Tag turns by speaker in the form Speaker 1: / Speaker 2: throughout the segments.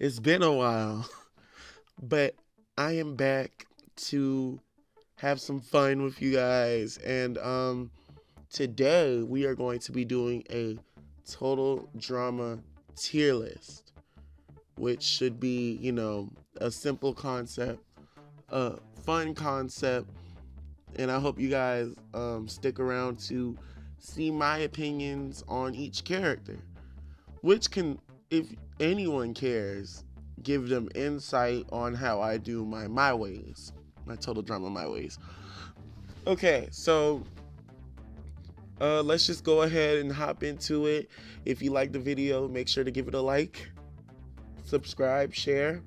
Speaker 1: It's been a while, but I am back to have some fun with you guys. And today we are going to be doing a total drama tier list, which should be, a simple concept, a fun concept, and I hope you guys stick around to see my opinions on each character, which can, if anyone cares, give them insight on how I do my ways, my total drama my ways. Okay, so let's just go ahead and hop into it. If you like the video, make sure to give it a like, subscribe, share,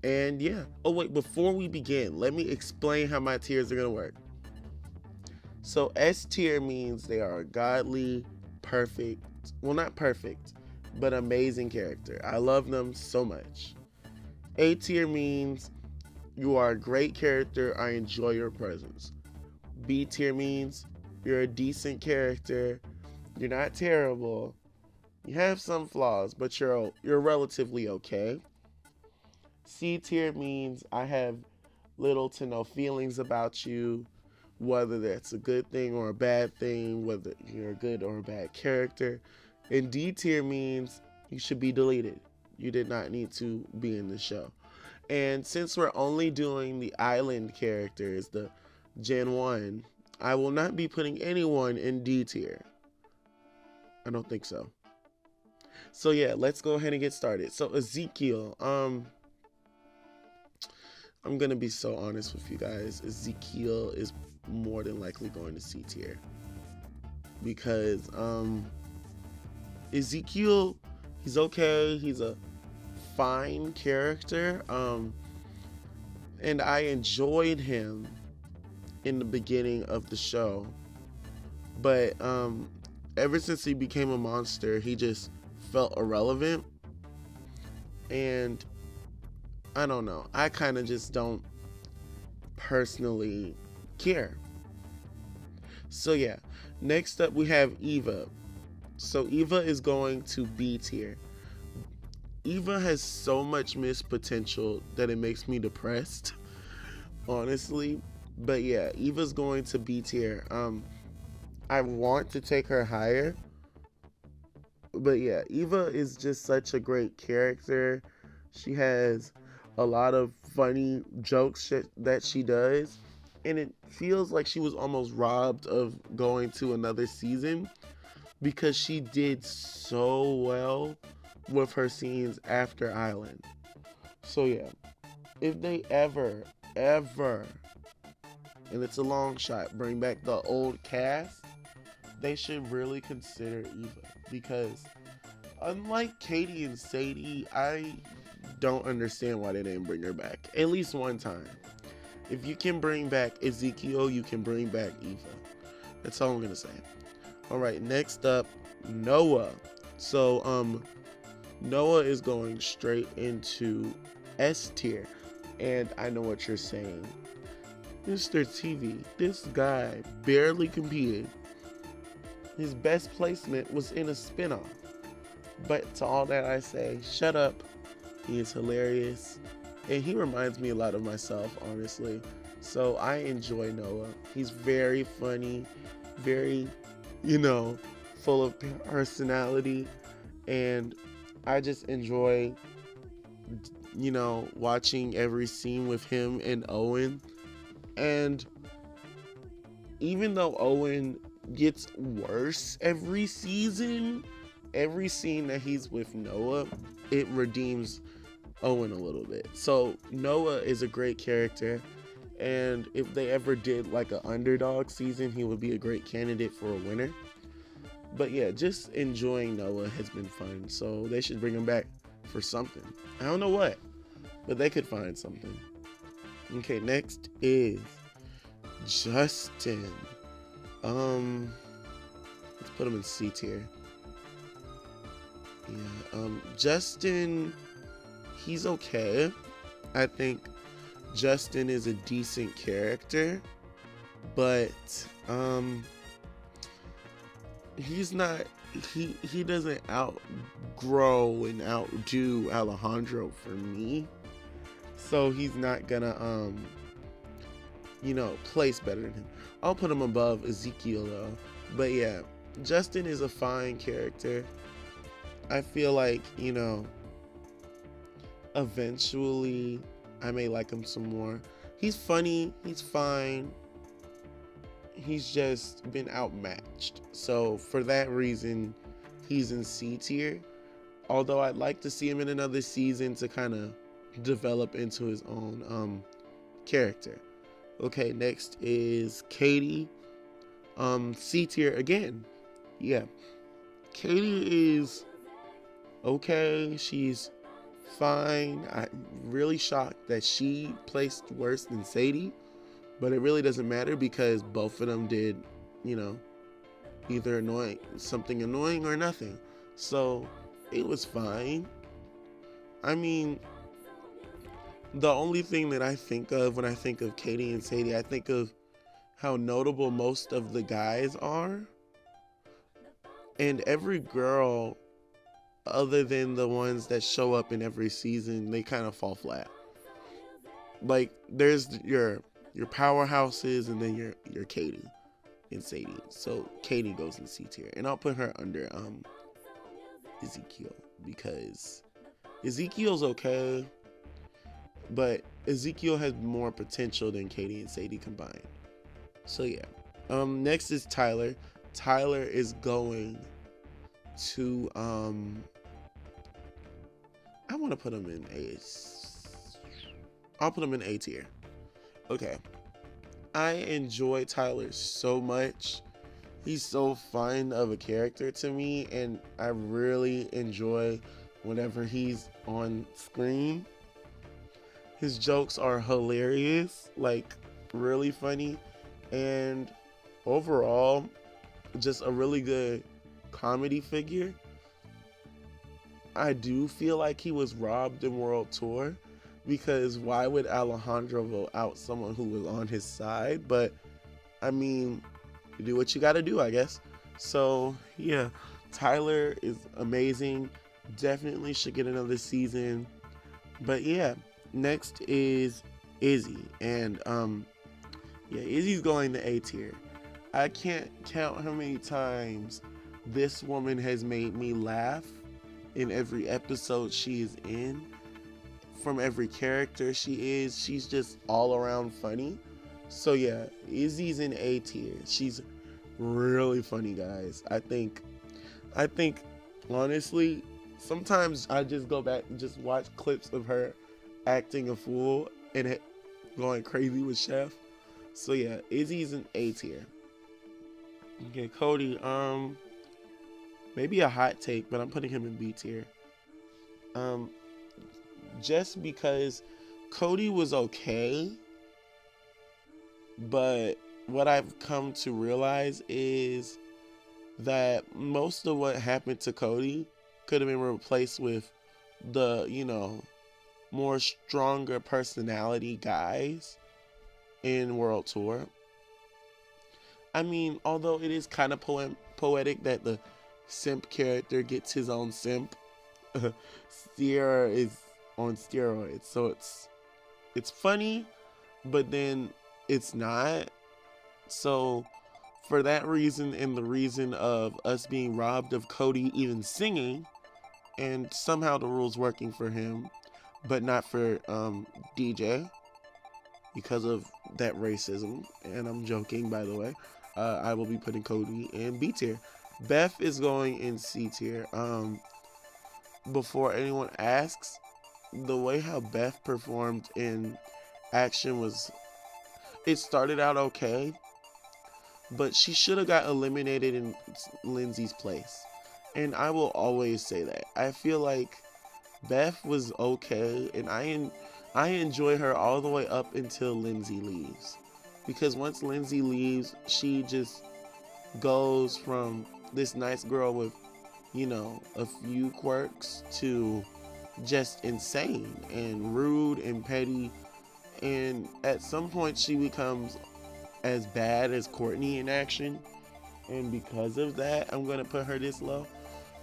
Speaker 1: and yeah. Oh wait, before we begin, let me explain how my tiers are gonna work. So S tier means they are a godly, perfect, well, not perfect, but amazing character. I love them so much. A tier means you are a great character. I enjoy your presence. B tier means you're a decent character. You're not terrible. You have some flaws, but you're relatively okay. C tier means I have little to no feelings about you, whether that's a good thing or a bad thing, whether you're a good or a bad character. And D tier means you should be deleted. You did not need to be in the show. And since we're only doing the island characters, the Gen 1, I will not be putting anyone in D tier. I don't think so. So yeah, let's go ahead and get started. So Ezekiel, I'm gonna be so honest with you guys. Ezekiel is more than likely going to C tier. Because Ezekiel, he's okay. He's a fine character. And I enjoyed him in the beginning of the show. But ever since he became a monster, he just felt irrelevant. And I don't know. I kind of just don't personally care. So yeah, next up we have Eva. So Eva is going to B tier. Eva has so much missed potential that it makes me depressed, honestly. But yeah, Eva's going to B tier. I want to take her higher. But yeah, Eva is just such a great character. She has a lot of funny jokes that she does. And it feels like she was almost robbed of going to another season because she did so well with her scenes after Island. So yeah, if they ever, and it's a long shot, bring back the old cast, they should really consider Eva. Because unlike Cody and Sadie, I don't understand why they didn't bring her back at least one time. If you can bring back Ezekiel, you can bring back Eva. That's all I'm gonna say. All right, next up, Noah. So Noah is going straight into S tier. And I know what you're saying. Mr. TV, this guy barely competed. His best placement was in a spinoff. But to all that I say, shut up. He is hilarious. And he reminds me a lot of myself, honestly. So I enjoy Noah. He's very funny, very, full of personality. And I just enjoy, watching every scene with him and Owen. And even though Owen gets worse every season, every scene that he's with Noah, it redeems Owen a little bit. So Noah is a great character, and if they ever did like an underdog season, he would be a great candidate for a winner. But yeah, just enjoying Noah has been fun, so they should bring him back for something. I don't know what, but they could find something. Okay, next is Justin. Let's put him in C tier. Yeah, Justin, he's okay. I think Justin is a decent character, but he's not he doesn't outgrow and outdo Alejandro for me. So he's not gonna place better than him. I'll put him above Ezekiel though. But yeah, Justin is a fine character. I feel like, eventually I may like him some more. He's funny, he's fine. He's just been outmatched. So for that reason, he's in C tier. Although I'd like to see him in another season to kind of develop into his own character. Okay, next is Katie. C tier again. Yeah. Katie is okay. She's fine. I'm really shocked that she placed worse than Sadie. But it really doesn't matter because both of them did, either something annoying or nothing. So it was fine. I mean, the only thing that I think of when I think of Katie and Sadie, I think of how notable most of the guys are. And every girl, other than the ones that show up in every season, they kind of fall flat. Like, there's your powerhouses and then your Katie and Sadie. So Katie goes in C tier. And I'll put her under Ezekiel because Ezekiel's okay, but Ezekiel has more potential than Katie and Sadie combined. So yeah. Next is Tyler. Tyler is going to I want to put him in I'll put him in A tier. Okay. I enjoy Tyler so much. He's so fun of a character to me, and I really enjoy whenever he's on screen. His jokes are hilarious, like really funny, and overall, just a really good comedy figure. I do feel like he was robbed in World Tour, because why would Alejandro vote out someone who was on his side? But I mean, you do what you gotta do, I guess. So yeah, Tyler is amazing. Definitely should get another season. But yeah, next is Izzy, and Izzy's going to A tier. I can't count how many times this woman has made me laugh in every episode she is in. From every character she is, she's just all around funny. So yeah, Izzy's in A tier. She's really funny, guys. I think honestly, sometimes I just go back and just watch clips of her acting a fool and going crazy with Chef. So yeah, Izzy's in A tier. Okay, Cody, maybe a hot take, but I'm putting him in B tier. Just because Cody was okay, but what I've come to realize is that most of what happened to Cody could have been replaced with the, more stronger personality guys in World Tour. I mean, although it is kind of poetic that the simp character gets his own simp, Sierra is on steroids, so it's funny, but then it's not. So for that reason and the reason of us being robbed of Cody even singing, and somehow the rules working for him but not for DJ because of that racism, and I'm joking, by the way, I will be putting Cody in B tier. Beth is going in C tier. Before anyone asks, the way how Beth performed in action it started out okay, but she should have got eliminated in Lindsay's place. And I will always say that. I feel like Beth was okay, and I enjoy her all the way up until Lindsay leaves. Because once Lindsay leaves, she just goes from this nice girl with, a few quirks to just insane and rude and petty. And at some point she becomes as bad as Courtney in action. and because of that, I'm gonna put her this low.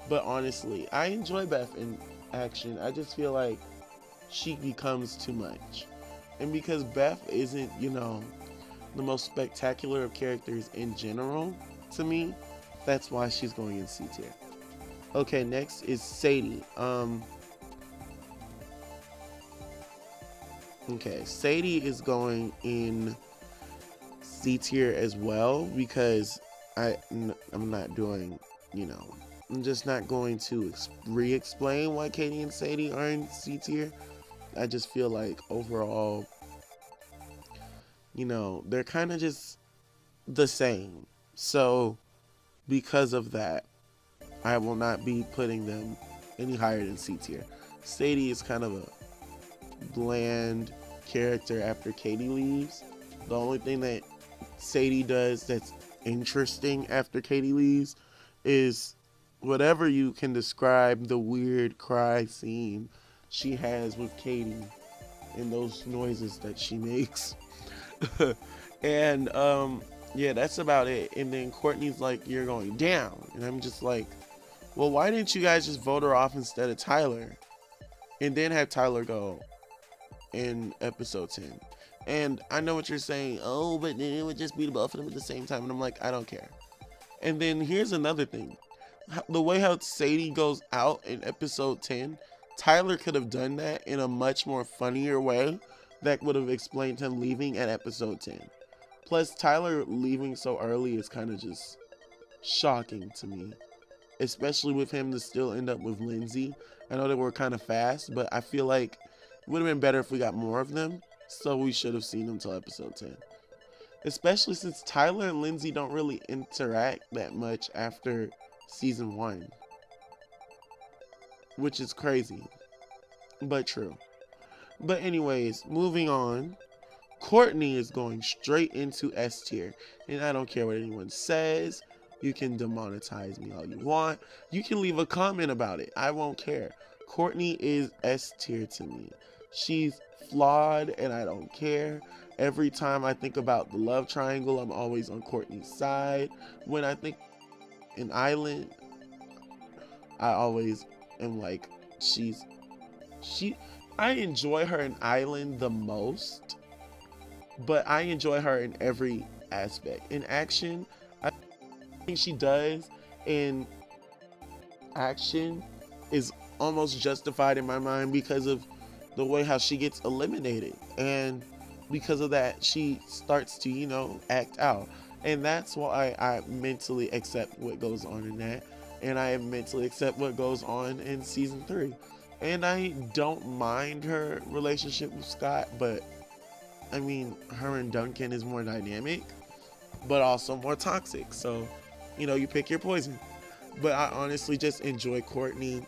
Speaker 1: But honestly, I enjoy Beth in action. I just feel like she becomes too much. And because Beth isn't, the most spectacular of characters in general to me, that's why she's going in C tier. Okay, next is Sadie. Okay, Sadie is going in C tier as well because I'm not doing, I'm just not going to re-explain why Katie and Sadie are in C tier. I just feel like overall, they're kind of just the same. So because of that, I will not be putting them any higher than C tier. Sadie is kind of a bland character after Katie leaves. The only thing that Sadie does that's interesting after Katie leaves is whatever you can describe the weird cry scene she has with Katie and those noises that she makes. And yeah, that's about it. And then Courtney's like, you're going down. And I'm just like, well, why didn't you guys just vote her off instead of Tyler? And then have Tyler go in episode 10. And I know what you're saying. Oh, but then it would just be the both of them at the same time. And I'm like, I don't care. And then here's another thing. The way how Sadie goes out in episode 10, Tyler could have done that in a much more funnier way that would have explained him leaving at episode 10. Plus, Tyler leaving so early is kind of just shocking to me. Especially with him to still end up with Lindsay. I know they were kind of fast, but I feel like it would have been better if we got more of them. So we should have seen them till episode 10. Especially since Tyler and Lindsay don't really interact that much after season 1. Which is crazy. But true. But anyways, moving on. Courtney is going straight into S tier. And I don't care what anyone says. You can demonetize me all you want. You can leave a comment about it. I won't care. Courtney is S tier to me. She's flawed and I don't care. Every time I think about the love triangle, I'm always on Courtney's side. When I think an island, I always am like, I enjoy her in Island the most, but I enjoy her in every aspect. In action, I think she does in action is almost justified in my mind because of the way how she gets eliminated, and because of that she starts to act out, and that's why I mentally accept what goes on in that, and I mentally accept what goes on in season 3, and I don't mind her relationship with Scott, but I mean her and Duncan is more dynamic but also more toxic, so you pick your poison. But I honestly just enjoy Courtney,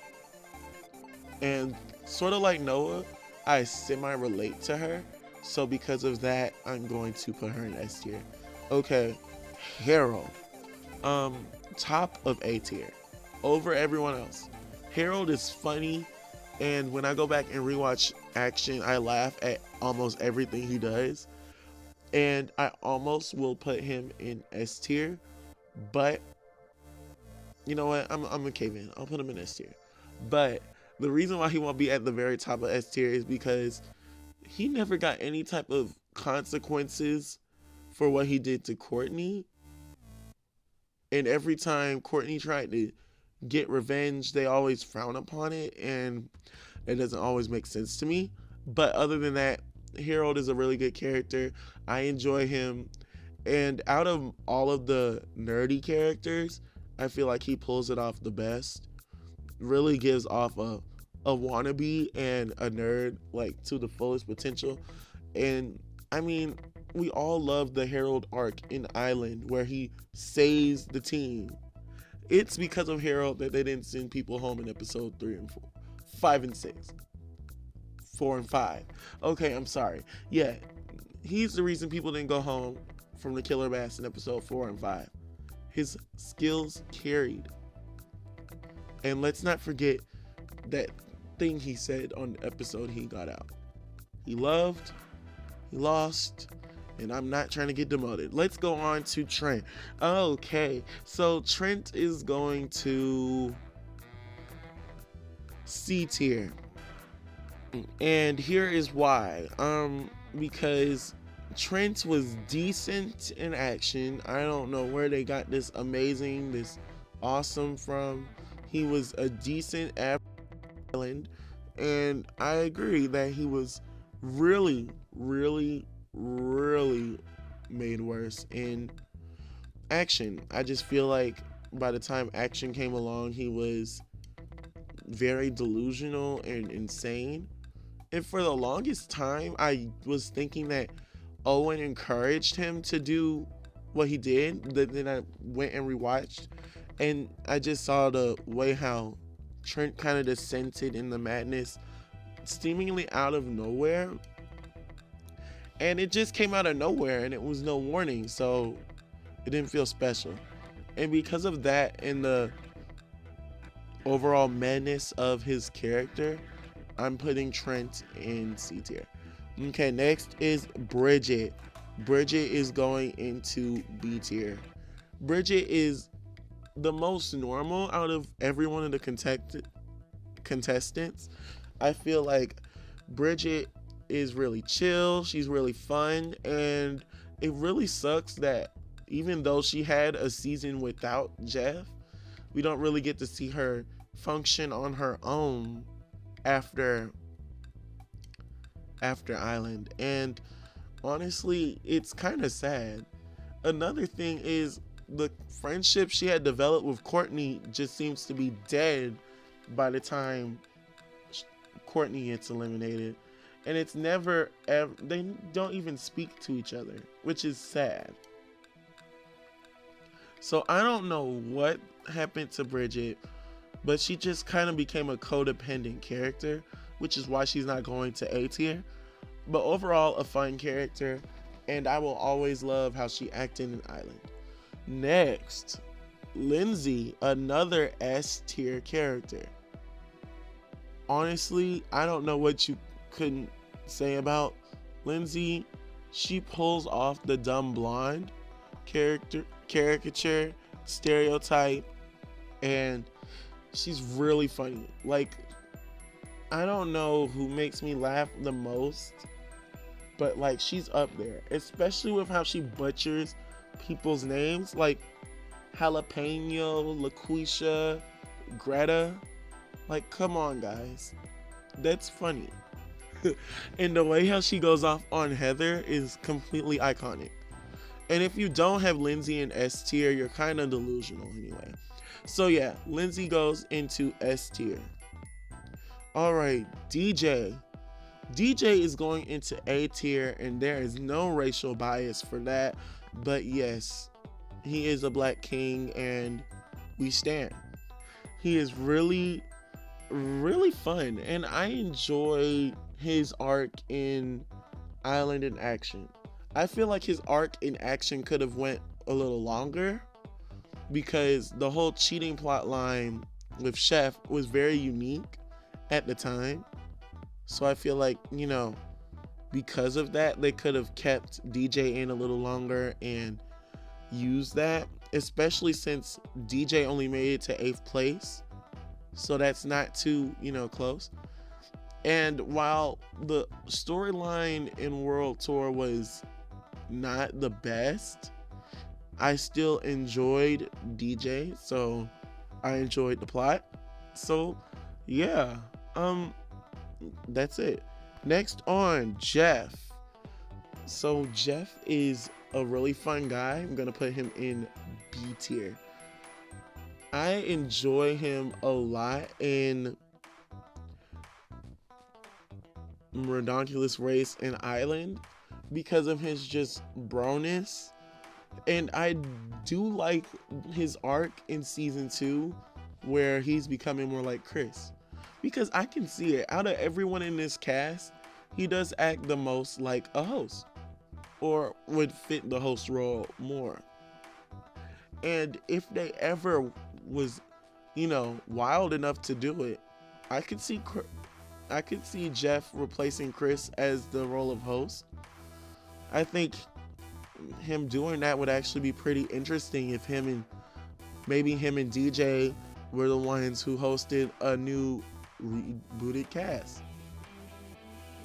Speaker 1: and sort of like Noah, I semi-relate to her. So because of that, I'm going to put her in S tier. Okay, Harold. Top of A tier. Over everyone else. Harold is funny, and when I go back and rewatch action, I laugh at almost everything he does. And I almost will put him in S tier, but you know what? I'm gonna cave in. I'll put him in S tier. But the reason why he won't be at the very top of S tier is because he never got any type of consequences for what he did to Courtney. And every time Courtney tried to get revenge, they always frown upon it, and it doesn't always make sense to me. But other than that, Harold is a really good character. I enjoy him. And out of all of the nerdy characters, I feel like he pulls it off the best. Really gives off a wannabe and a nerd like to the fullest potential. And I mean, we all love the Harold arc in Island where he saves the team. It's because of Harold that they didn't send people home in episode 3 and 4, 5 and 6, 4 and 5. Okay, I'm sorry. Yeah, he's the reason people didn't go home from the Killer Bass in episode 4 and 5. His skills carried. And let's not forget that thing he said on the episode he got out. He loved, he lost, and I'm not trying to get demoted. Let's go on to Trent. Okay, so Trent is going to C tier. And here is why. Because Trent was decent in action. I don't know where they got this amazing, this awesome from. He was a decent Island, and I agree that he was really, really, really made worse in action. I just feel like by the time action came along, he was very delusional and insane. And for the longest time, I was thinking that Owen encouraged him to do what he did. Then I went and rewatched, and I just saw the way how Trent kind of descended in the madness, seemingly out of nowhere. And it just came out of nowhere, and it was no warning, so it didn't feel special. And because of that and the overall madness of his character, I'm putting Trent in C tier. Okay, next is Bridget. Bridget is going into B tier. Bridget is the most normal out of every one of the contestants. I feel like Bridget is really chill, she's really fun, and it really sucks that even though she had a season without Jeff, we don't really get to see her function on her own after Island. And honestly, it's kind of sad. Another thing is the friendship she had developed with Courtney just seems to be dead by the time Courtney gets eliminated, and it's never ever, they don't even speak to each other, which is sad. So I don't know what happened to Bridget, but she just kind of became a codependent character, which is why she's not going to A tier. But overall, a fun character, and I will always love how she acted in Island. Next, Lindsay, another S tier character. Honestly, I don't know what you couldn't say about Lindsay. She pulls off the dumb blonde caricature stereotype, and she's really funny. Like, I don't know who makes me laugh the most, but like, she's up there, especially with how she butchers people's names, like Jalapeno, LaQuisha, Greta. Like, come on, guys, that's funny. And the way how she goes off on Heather is completely iconic. And if you don't have Lindsay in S tier, you're kind of delusional anyway. So yeah, Lindsay goes into S tier. All right, DJ. DJ is going into A tier, and there is no racial bias for that. But yes, he is a black king, and we stand. He is really, really fun, and I enjoy his arc in Island in Action. I feel like his arc in Action could have went a little longer, because the whole cheating plot line with Chef was very unique at the time. So I feel like, you know, because of that, they could have kept DJ in a little longer and used that, especially since DJ only made it to 8th place. So that's not too, you know, close. And while the storyline in World Tour was not the best, I still enjoyed DJ, so I enjoyed the plot. So yeah, that's it. Next on, Jeff. So Jeff is a really fun guy. I'm gonna put him in B tier. I enjoy him a lot in Redonkulous Race and Island because of his just broness. And I do like his arc in season 2 where he's becoming more like Chris, because I can see it. Out of everyone in this cast, he does act the most like a host, or would fit the host role more. And if they ever was, you know, wild enough to do it, I could see Jeff replacing Chris as the role of host. I think him doing that would actually be pretty interesting if maybe him and DJ were the ones who hosted a new rebooted cast.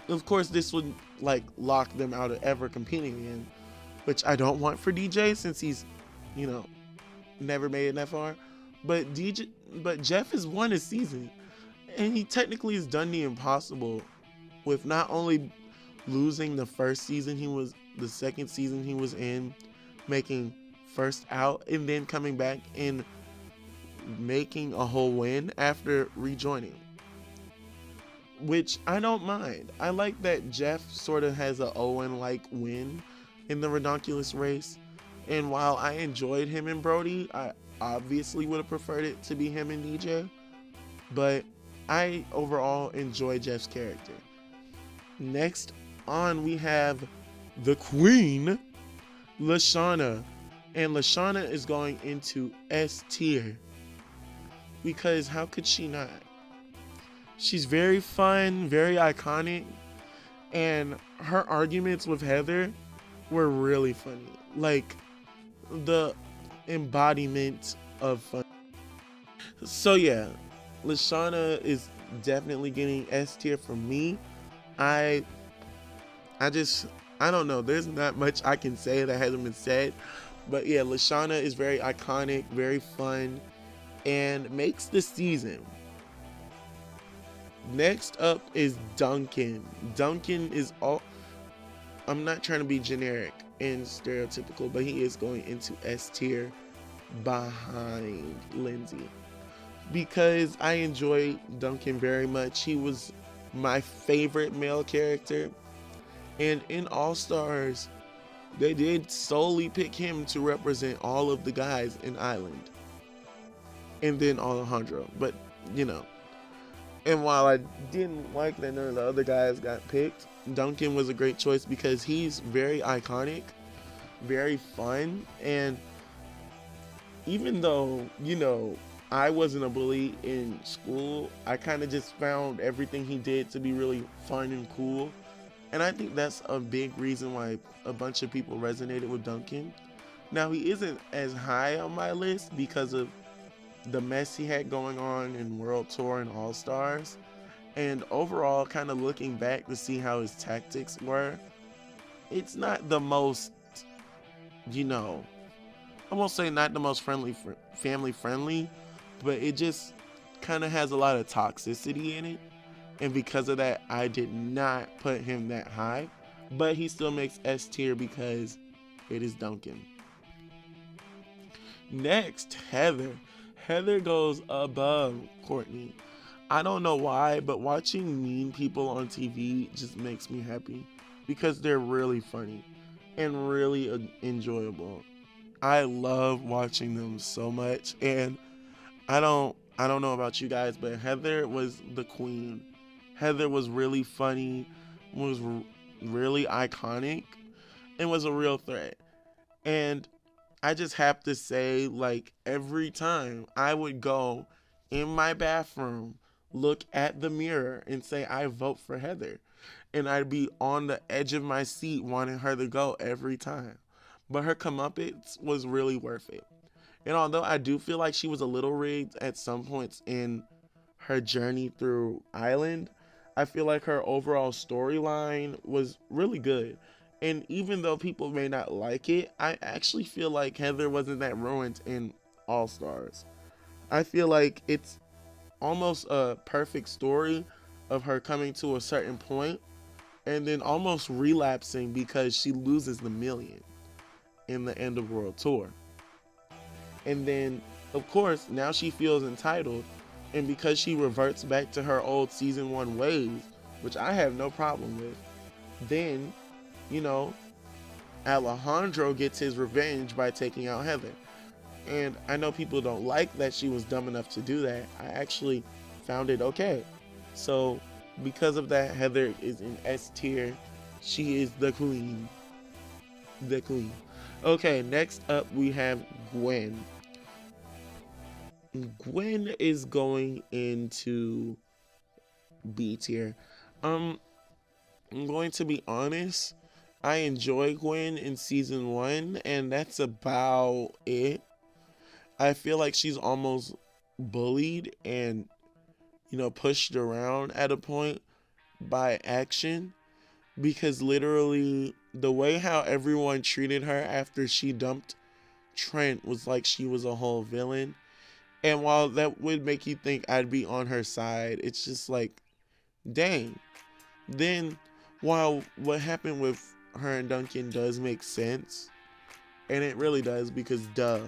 Speaker 1: Of course, this would like lock them out of ever competing again, which I don't want for DJ since he's, you know, never made it that far. But Jeff has won a season, and he technically has done the impossible with not only losing the second season he was in, making first out, and then coming back and making a whole win after rejoining, which I don't mind. I like that Jeff sort of has a Owen-like win in the Redonkulous race, and while I enjoyed him and Brody, I obviously would have preferred it to be him and DJ, but I overall enjoy Jeff's character. Next on, we have the Queen, Lashana, and Lashana is going into S tier because how could she not? She's very fun, very iconic, and her arguments with Heather were really funny. Like, the embodiment of fun. So yeah, Lashana is definitely getting S tier from me. I don't know. There's not much I can say that hasn't been said. But yeah, Lashana is very iconic, very fun, and makes the season. Next up is Duncan. Duncan is I'm not trying to be generic and stereotypical, but he is going into S tier behind Lindsay. Because I enjoy Duncan very much. He was my favorite male character. And in All Stars, they did solely pick him to represent all of the guys in Island. And then Alejandro. But, you know. And while I didn't like that none of the other guys got picked, Duncan was a great choice because he's very iconic, very fun, and even though, you know, I wasn't a bully in school, I kind of just found everything he did to be really fun and cool. And I think that's a big reason why a bunch of people resonated with Duncan. Now, he isn't as high on my list because of the mess he had going on in World Tour and All Stars. And overall, kind of looking back to see how his tactics were, it's not the most, you know, I won't say not the most family friendly, but it just kind of has a lot of toxicity in it. And because of that, I did not put him that high. But he still makes S tier because it is Duncan. Next, Heather. Heather goes above Courtney. I don't know why, but watching mean people on TV just makes me happy because they're really funny and really enjoyable. I love watching them so much, and I don't know about you guys, but Heather was the queen. Heather was really funny, was really iconic, and was a real threat. And I just have to say, like, every time I would go in my bathroom, look at the mirror, and say, I vote for Heather. And I'd be on the edge of my seat wanting her to go every time. But her comeuppance was really worth it. And although I do feel like she was a little rigged at some points in her journey through Island, I feel like her overall storyline was really good. And even though people may not like it, I actually feel like Heather wasn't that ruined in All Stars. I feel like it's almost a perfect story of her coming to a certain point and then almost relapsing because she loses the million in the end of World Tour. And then, of course, now she feels entitled, and because she reverts back to her old season 1 ways, which I have no problem with, then, you know, Alejandro gets his revenge by taking out Heather. And I know people don't like that she was dumb enough to do that. I actually found it okay. So, because of that, Heather is in S tier. She is the queen. The queen. Okay, next up we have Gwen. Gwen is going into B tier. I'm going to be honest. I enjoy Gwen in season 1, and that's about it. I feel like she's almost bullied and, pushed around at a point by action, because literally the way how everyone treated her after she dumped Trent was like she was a whole villain. And while that would make you think I'd be on her side, it's just like, dang. Then, while what happened with her and Duncan does make sense, and it really does, because duh,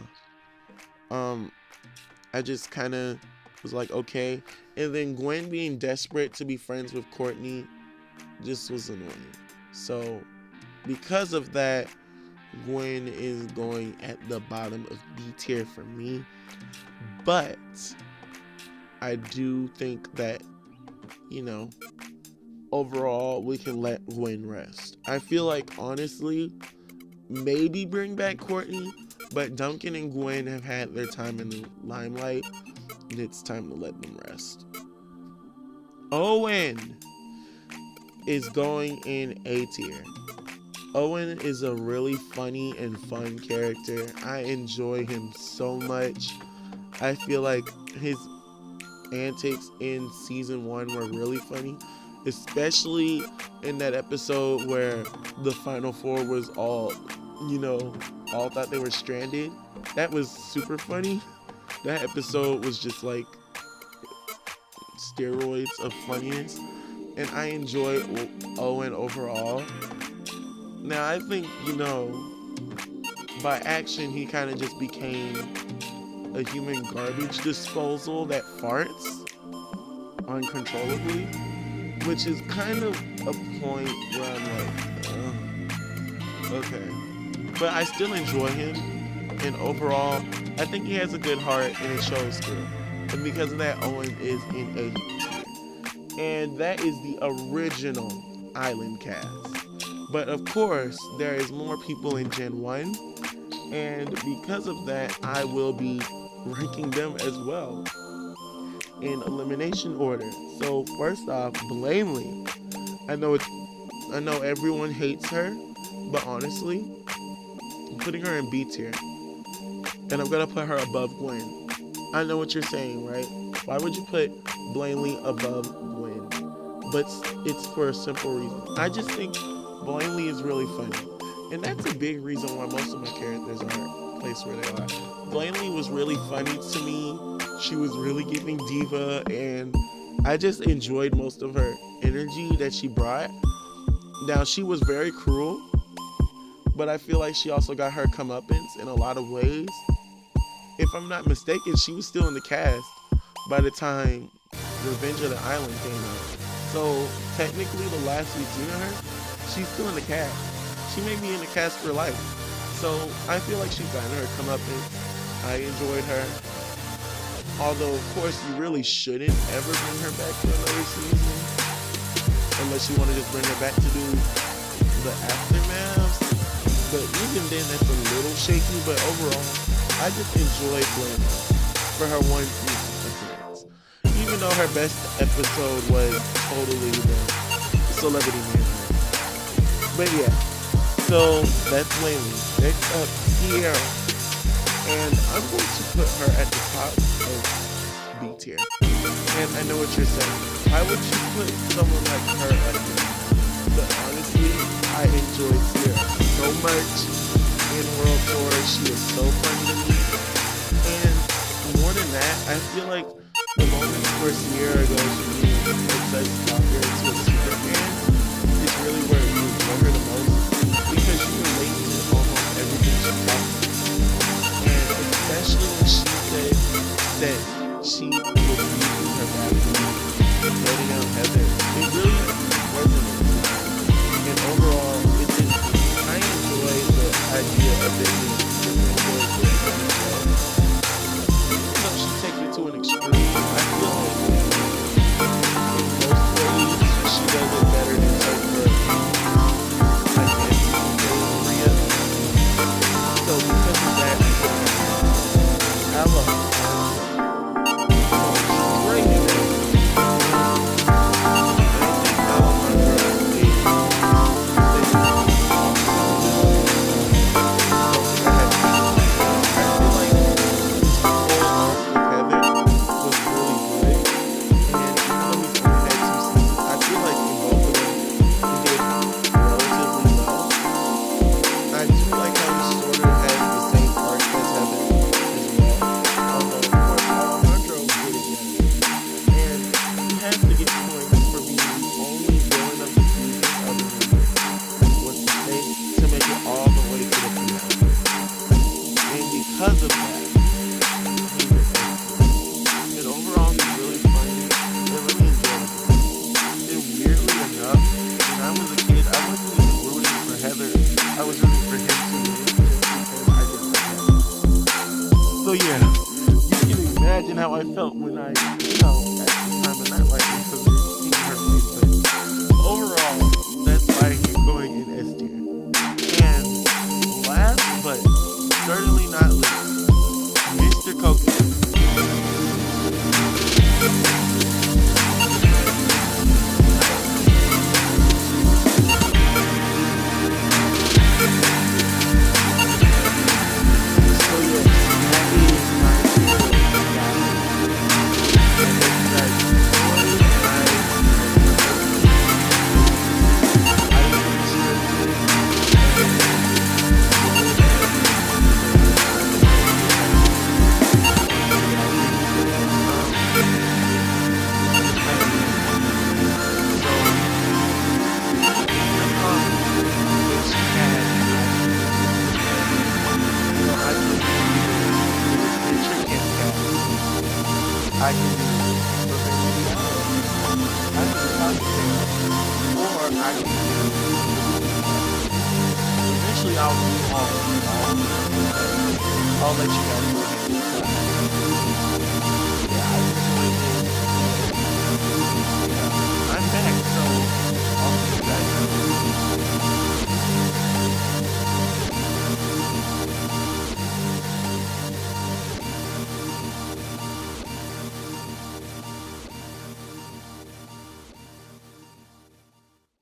Speaker 1: I just kind of was like, okay. And then Gwen being desperate to be friends with Courtney just was annoying. So because of that, Gwen is going at the bottom of B tier for me. But I do think that, overall we can let Gwen rest. I feel like, honestly, maybe bring back Courtney, but Duncan and Gwen have had their time in the limelight, and it's time to let them rest. Owen is going in A tier. Owen is a really funny and fun character. I enjoy him so much. I feel like his antics in season 1 were really funny, especially in that episode where the final 4 was all thought they were stranded. That was super funny. That episode was just like steroids of funniness, and I enjoy Owen overall. Now I think, by action he kind of just became a human garbage disposal that farts uncontrollably, which is kind of a point where I'm like, okay. But I still enjoy him, and overall, I think he has a good heart, and it shows through. And because of that, Owen is in A tier. And that is the original Island cast. But of course, there is more people in Gen 1, and because of that, I will be ranking them as well in elimination order. So first off, Blamely. I know everyone hates her, but honestly, I'm putting her in B tier, and I'm gonna put her above Gwen. I know what you're saying, right? Why would you put Blamely above Gwen? But it's for a simple reason. I just think Blamely is really funny, and that's a big reason why most of my characters are placed where they are. Blamely was really funny to me. She was really giving diva, and I just enjoyed most of her energy that she brought. Now, she was very cruel, but I feel like she also got her comeuppance in a lot of ways. If I'm not mistaken, she was still in the cast by the time Revenge of the Island came out. So technically, the last we've seen of her, she's still in the cast. She may be in the cast for life. So I feel like she's gotten her comeuppance. I enjoyed her. Although, of course, you really shouldn't ever bring her back for another season, unless you want to just bring her back to do the aftermath. But even then, that's a little shaky. But overall, I just enjoyed Gwen for her one season appearance. Even though her best episode was totally the celebrity manhunt. But yeah, so that's Lindsay. Next up, Sierra. And I'm going to put her at the top of B tier. And I know what you're saying. Why would you put someone like her up there? But honestly, I enjoyed Sierra so much in World Tour. She is so funny to me. And more than that, I feel like the moments where Sierra goes from being a princess stalker to a super fan is really where you enjoy her the most, because you relate to almost everything she talks about. And especially when she said that she would use her bathroom floating out heaven, it really resonates. And overall, it just, I enjoy the idea of it being even though she takes it to an extreme, I feel like in most ways she does it better I was rooting for him to win because I didn't like him. So yeah, you can imagine how I felt when I, at the time of not liking because it seemed her face. But overall, that's why he's going in S tier. And last but certainly not least, Mr. Cody. I can do I can do or I can do eventually I'll do all of them. I'll let you guys go ahead and decide.